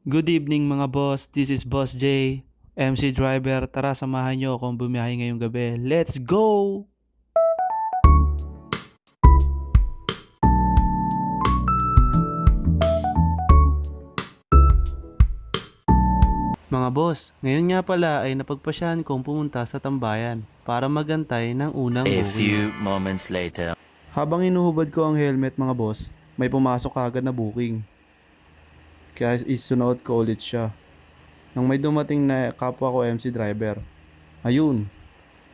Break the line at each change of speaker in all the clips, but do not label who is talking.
Good evening mga boss, this is Boss J, MC Driver. Tara samahan nyo akong bumiyahe ngayong gabi. Let's go! Mga boss, ngayon nga pala ay napagpasyahan kong pumunta sa tambayan para magantay ng unang
A
booking.
few moments later.
Habang inuhubad ko ang helmet mga boss, may pumasok agad na booking. Kaya isunood ko ulit siya. Nang may dumating na kapwa ko MC Driver, ayun,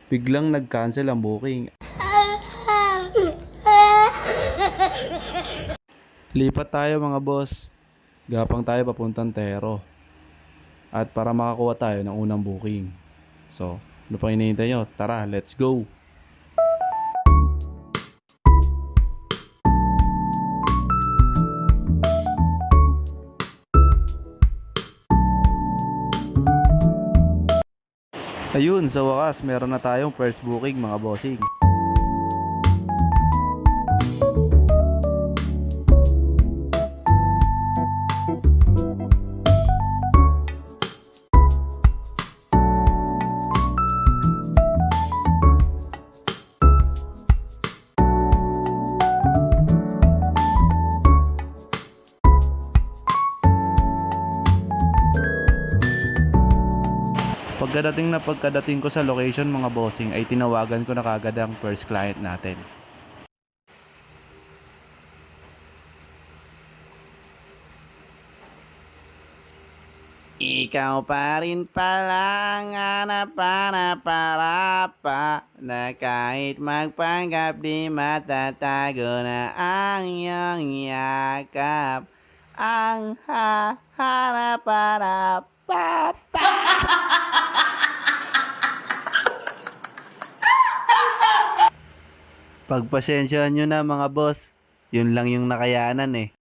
biglang nag-cancel ang booking. Lipat tayo mga boss. Gapang tayo papuntang Tero. At para makakuha tayo ng unang booking. So, ano pa hinihintay nyo? Tara, let's go! Ayun, sa wakas, meron na tayong first booking mga bossing. Pagkadating ko sa location mga bossing ay tinawagan ko na kagad ang first client natin. Ikaw pa rin palang hanap-hanap para pa na kahit magpanggap di matatago na ang iyong yakap. Ang hanap-hanap pa. Pagpasensyaan nyo na mga boss, yun lang yung nakayanan eh.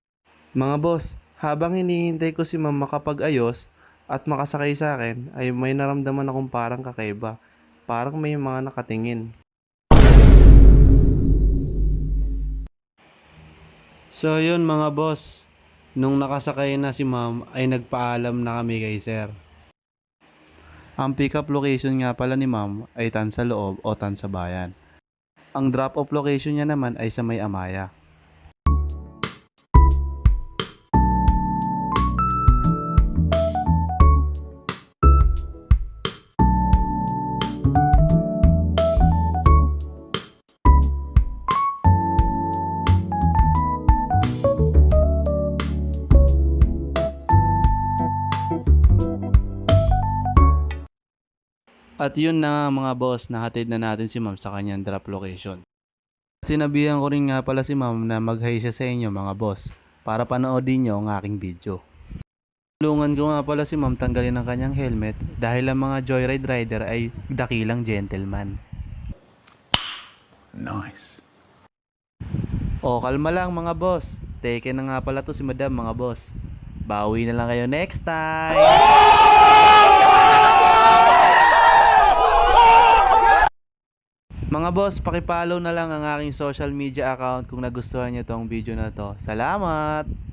Mga boss, habang hinihintay ko si ma'am makapag-ayos at makasakay sa akin, ay may naramdaman akong parang kakaiba. Parang may mga nakatingin. So yun mga boss, nung nakasakay na si ma'am ay nagpaalam na kami kay sir. Ang pick-up location nga pala ni ma'am ay tan sa loob o tan sa bayan. Ang drop-off location niya naman ay sa may Amaya. At yun na nga mga boss, nahatid na natin si ma'am sa kanyang drop location. At sinabihan ko rin nga pala si ma'am na mag-hi siya sa inyo mga boss para panoodin nyo ang aking video. Tulungan ko nga pala si ma'am tanggalin ang kanyang helmet dahil ang mga joyride rider ay dakilang gentleman.
Nice.
O kalma lang mga boss, taken na nga pala to si madam mga boss. Bawi na lang kayo next time! Mga boss, pakipollow na lang ang aking social media account kung nagustuhan nyo tong video na to. Salamat!